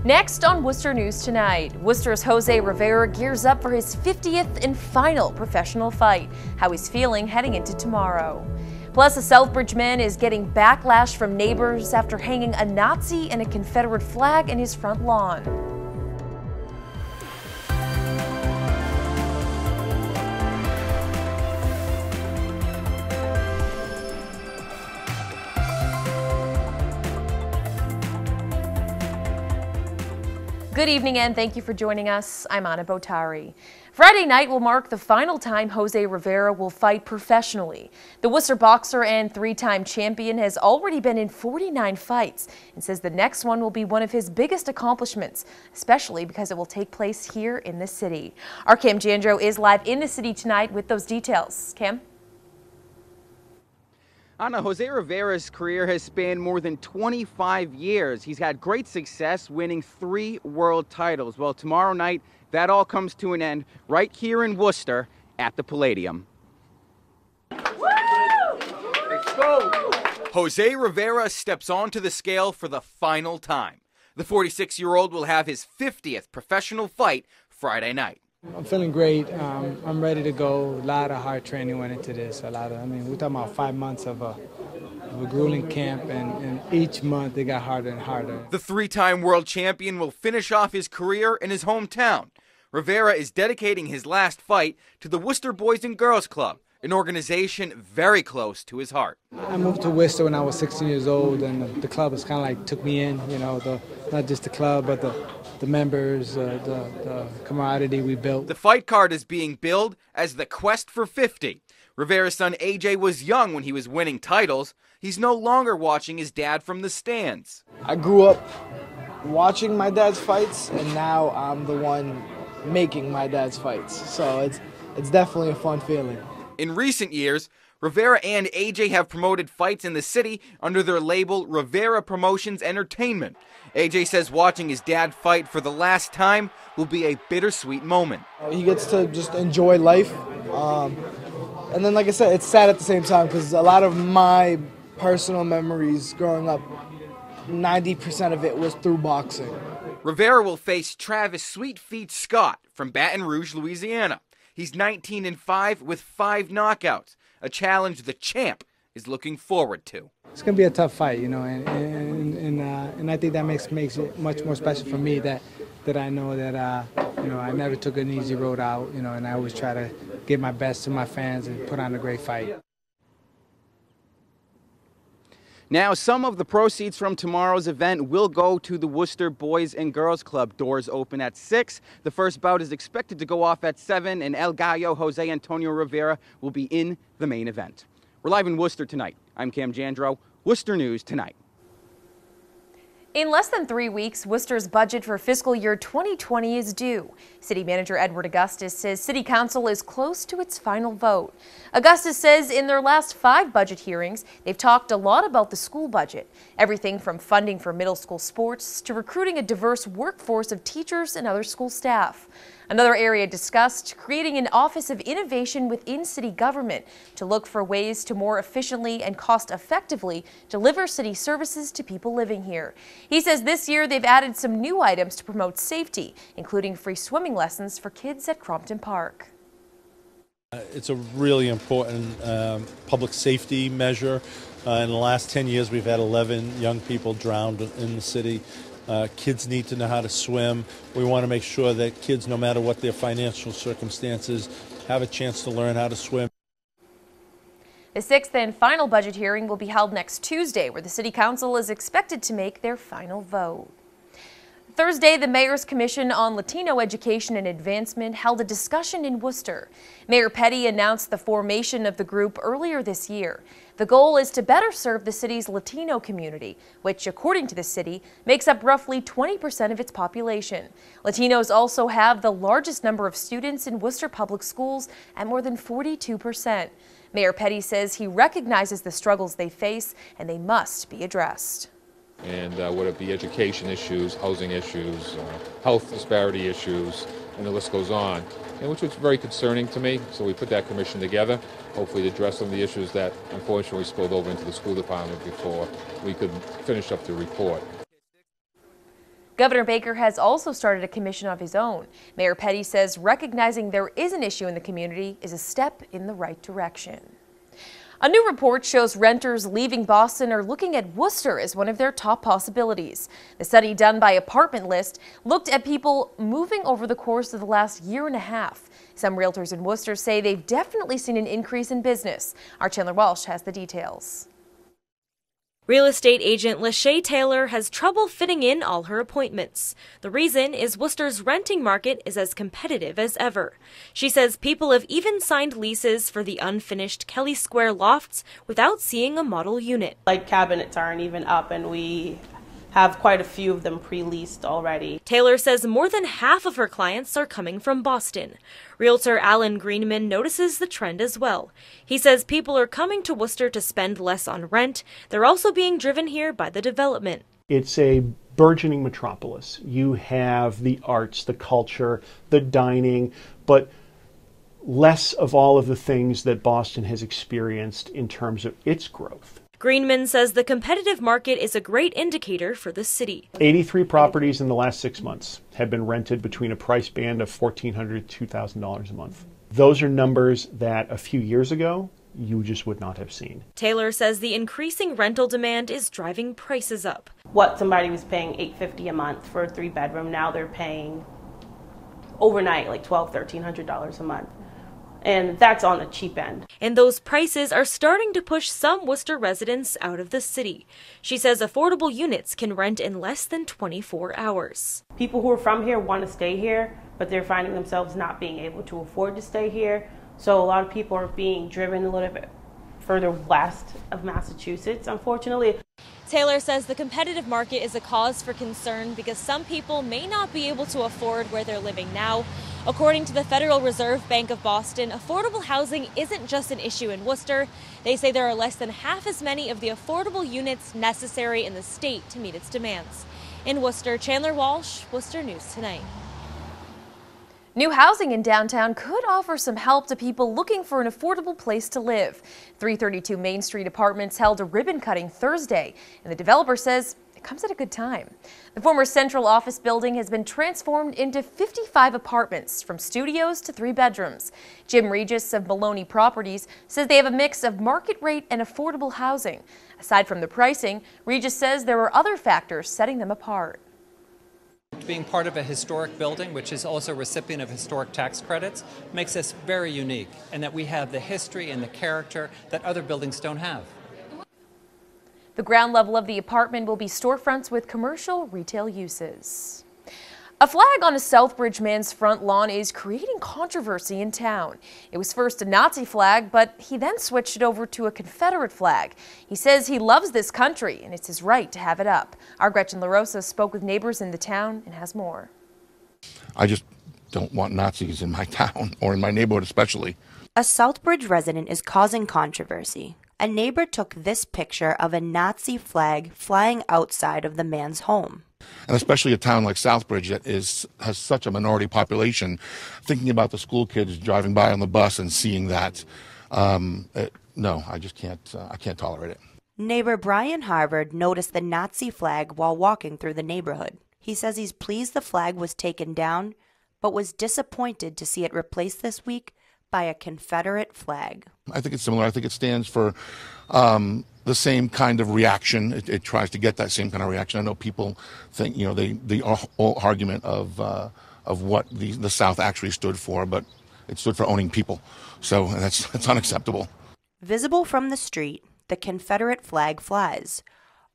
Next on Worcester News Tonight, Worcester's Jose Rivera gears up for his 50th and final professional fight. How he's feeling heading into tomorrow. Plus, a Southbridge man is getting backlash from neighbors after hanging a Nazi and a Confederate flag in his front lawn. Good evening and thank you for joining us. I'm Anna Botari. Friday night will mark the final time Jose Rivera will fight professionally. The Worcester boxer and three-time champion has already been in 49 fights and says the next one will be one of his biggest accomplishments, especially because it will take place here in the city. Our Cam Jandro is live in the city tonight with those details. Cam? Anna, Jose Rivera's career has spanned more than 25 years. He's had great success winning 3 world titles. Well, tomorrow night, that all comes to an end right here in Worcester at the Palladium. Let's go! Jose Rivera steps onto the scale for the final time. The 46-year-old will have his 50th professional fight Friday night. I'm feeling great. I'm ready to go. A lot of hard training went into this. We're talking about 5 months of a grueling camp, and each month it got harder and harder. The 3-time world champion will finish off his career in his hometown. Rivera is dedicating his last fight to the Worcester Boys and Girls Club, an organization very close to his heart. I moved to Worcester when I was 16 years old, and the club was kind of like took me in, not just the club, but the members, the camaraderie we built. The fight card is being billed as the Quest for 50. Rivera's son AJ was young when he was winning titles. He's no longer watching his dad from the stands. I grew up watching my dad's fights, and now I'm the one making my dad's fights. So it's definitely a fun feeling. In recent years, Rivera and AJ have promoted fights in the city under their label Rivera Promotions Entertainment. AJ says watching his dad fight for the last time will be a bittersweet moment. He gets to just enjoy life. And then, like I said, it's sad at the same time because a lot of my personal memories growing up, 90% of it was through boxing. Rivera will face Travis Sweetfeet Scott from Baton Rouge, Louisiana. He's 19-5 with 5 knockouts, a challenge the champ is looking forward to. It's going to be a tough fight, and I think that makes it much more special for me that I know that I never took an easy road out, and I always try to give my best to my fans and put on a great fight. Now, some of the proceeds from tomorrow's event will go to the Worcester Boys and Girls Club. Doors open at 6. The first bout is expected to go off at 7, and El Gallo Jose Antonio Rivera will be in the main event. We're live in Worcester tonight. I'm Cam Jandro, Worcester News Tonight. In less than 3 weeks, Worcester's budget for fiscal year 2020 is due. City Manager Edward Augustus says City Council is close to its final vote. Augustus says in their last 5 budget hearings, they've talked a lot about the school budget. Everything from funding for middle school sports to recruiting a diverse workforce of teachers and other school staff. Another area discussed, creating an Office of Innovation within city government to look for ways to more efficiently and cost-effectively deliver city services to people living here. He says this year they've added some new items to promote safety, including free swimming lessons for kids at Crompton Park. It's a really important public safety measure. In the last 10 years, we've had 11 young people drowned in the city. Kids need to know how to swim. We want to make sure that kids, no matter what their financial circumstances, have a chance to learn how to swim. The 6th and final budget hearing will be held next Tuesday, where the City Council is expected to make their final vote. Thursday, the Mayor's Commission on Latino Education and Advancement held a discussion in Worcester. Mayor Petty announced the formation of the group earlier this year. The goal is to better serve the city's Latino community, which, according to the city, makes up roughly 20% of its population. Latinos also have the largest number of students in Worcester public schools at more than 42%. Mayor Petty says he recognizes the struggles they face and they must be addressed. And whether it be education issues, housing issues, health disparity issues, and the list goes on, and which was very concerning to me. So we put that commission together, hopefully to address some of the issues that unfortunately spilled over into the school department before we could finish up the report. Governor Baker has also started a commission of his own. Mayor Petty says recognizing there is an issue in the community is a step in the right direction. A new report shows renters leaving Boston are looking at Worcester as one of their top possibilities. The study done by Apartment List looked at people moving over the course of the last year and a half. Some realtors in Worcester say they've definitely seen an increase in business. Our Chandler Walsh has the details. Real estate agent Lachey Taylor has trouble fitting in all her appointments. The reason is Worcester's renting market is as competitive as ever. She says people have even signed leases for the unfinished Kelly Square lofts without seeing a model unit. Like cabinets aren't even up, and we have quite a few of them pre-leased already. Taylor says more than half of her clients are coming from Boston. Realtor Alan Greenman notices the trend as well. He says people are coming to Worcester to spend less on rent. They're also being driven here by the development. It's a burgeoning metropolis. You have the arts, the culture, the dining, but less of all of the things that Boston has experienced in terms of its growth. Greenman says the competitive market is a great indicator for the city. 83 properties in the last 6 months have been rented between a price band of $1,400 to $2,000 a month. Those are numbers that a few years ago you just would not have seen. Taylor says the increasing rental demand is driving prices up. What somebody was paying $850 a month for a 3-bedroom, now they're paying overnight like $1,200, $1,300 a month. And that's on the cheap end. And those prices are starting to push some Worcester residents out of the city. She says affordable units can rent in less than 24 hours. People who are from here want to stay here, but they're finding themselves not being able to afford to stay here. So a lot of people are being driven a little bit further west of Massachusetts, unfortunately. Taylor says the competitive market is a cause for concern because some people may not be able to afford where they're living now. According to the Federal Reserve Bank of Boston, affordable housing isn't just an issue in Worcester. They say there are less than half as many of the affordable units necessary in the state to meet its demands. In Worcester, Chandler Walsh, Worcester News Tonight. New housing in downtown could offer some help to people looking for an affordable place to live. 332 Main Street Apartments held a ribbon cutting Thursday, and the developer says it comes at a good time. The former central office building has been transformed into 55 apartments, from studios to 3 bedrooms. Jim Regis of Maloney Properties says they have a mix of market rate and affordable housing. Aside from the pricing, Regis says there are other factors setting them apart. Being part of a historic building, which is also a recipient of historic tax credits, makes us very unique, and that we have the history and the character that other buildings don't have. The ground level of the apartment will be storefronts with commercial retail uses. A flag on a Southbridge man's front lawn is creating controversy in town. It was first a Nazi flag, but he then switched it over to a Confederate flag. He says he loves this country and it's his right to have it up. Our Gretchen LaRosa spoke with neighbors in the town and has more. I just don't want Nazis in my town or in my neighborhood especially. A Southbridge resident is causing controversy. A neighbor took this picture of a Nazi flag flying outside of the man's home. And especially a town like Southbridge that has such a minority population, thinking about the school kids driving by on the bus and seeing that, no, I just can't, I can't tolerate it. Neighbor Brian Harvard noticed the Nazi flag while walking through the neighborhood. He says he's pleased the flag was taken down, but was disappointed to see it replaced this week by a Confederate flag. I think it's similar. I think it stands for the same kind of reaction. It tries to get that same kind of reaction. I know people think, you know, the whole argument of what the South actually stood for, but it stood for owning people. So that's unacceptable. Visible from the street, the Confederate flag flies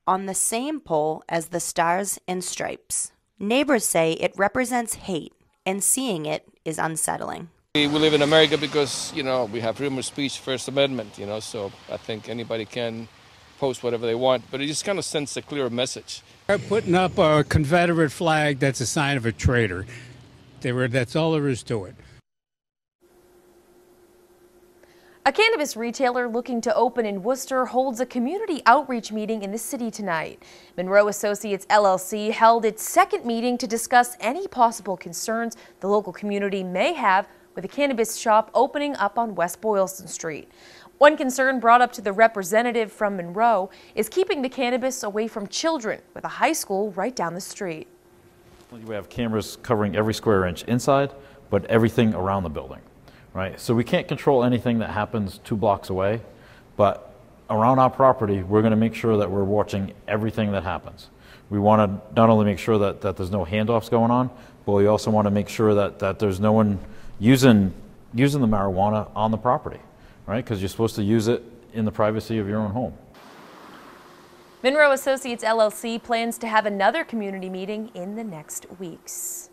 on the same pole as the Stars and Stripes. Neighbors say it represents hate, and seeing it is unsettling. We live in America because, you know, we have freedom of speech, First Amendment, you know, so I think anybody can post whatever they want, but it just kind of sends a clear message. They're putting up a Confederate flag that's a sign of a traitor. That's all there is to it. A cannabis retailer looking to open in Worcester holds a community outreach meeting in the city tonight. Monroe Associates LLC held its second meeting to discuss any possible concerns the local community may have with a cannabis shop opening up on West Boylston Street. One concern brought up to the representative from Monroe is keeping the cannabis away from children, with a high school right down the street. We have cameras covering every square inch inside, but everything around the building, right? So we can't control anything that happens 2 blocks away, but around our property, we're going to make sure that we're watching everything that happens. We want to not only make sure that there's no handoffs going on, but we also want to make sure that there's no one using the marijuana on the property, right? Because you're supposed to use it in the privacy of your own home. Monroe Associates LLC plans to have another community meeting in the next weeks.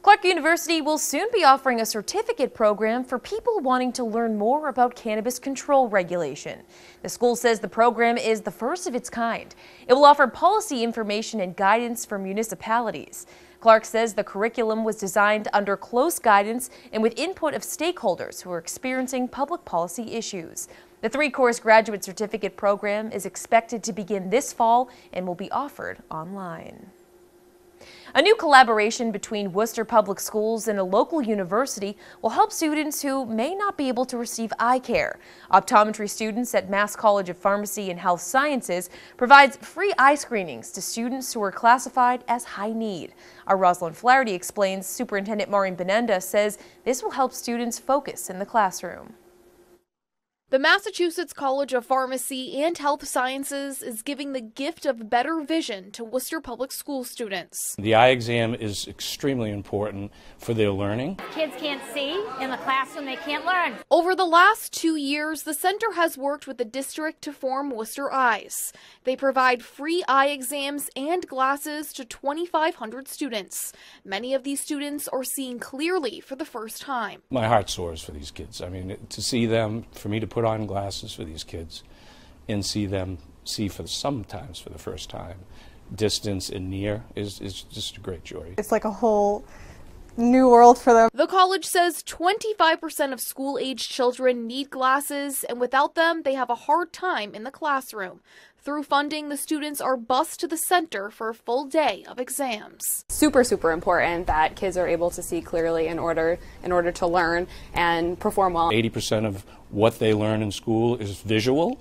Clark University will soon be offering a certificate program for people wanting to learn more about cannabis control regulation. The school says the program is the first of its kind. It will offer policy information and guidance for municipalities. Clark says the curriculum was designed under close guidance and with input of stakeholders who are experiencing public policy issues. The 3-course graduate certificate program is expected to begin this fall and will be offered online. A new collaboration between Worcester Public Schools and a local university will help students who may not be able to receive eye care. Optometry students at Mass College of Pharmacy and Health Sciences provides free eye screenings to students who are classified as high need. Our Rosalind Flaherty explains Superintendent Maureen Benenda says this will help students focus in the classroom. The Massachusetts College of Pharmacy and Health Sciences is giving the gift of better vision to Worcester Public School students. The eye exam is extremely important for their learning. Kids can't see in the classroom, they can't learn. Over the last 2 years, the center has worked with the district to form Worcester Eyes. They provide free eye exams and glasses to 2,500 students. Many of these students are seeing clearly for the first time. My heart soars for these kids. I mean, to see them, for me to put on glasses for these kids and see them sometimes for the first time, distance and near is just a great joy. It's like a whole new world for them. The college says 25% of school-age children need glasses, and without them, they have a hard time in the classroom. Through funding, the students are bused to the center for a full day of exams. Super important that kids are able to see clearly in order to learn and perform well. 80% of what they learn in school is visual,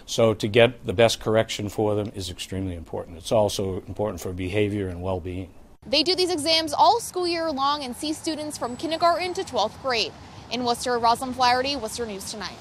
so to get the best correction for them is extremely important. It's also important for behavior and well-being. They do these exams all school year long and see students from kindergarten to 12th grade. In Worcester, Rosalind Flaherty, Worcester News Tonight.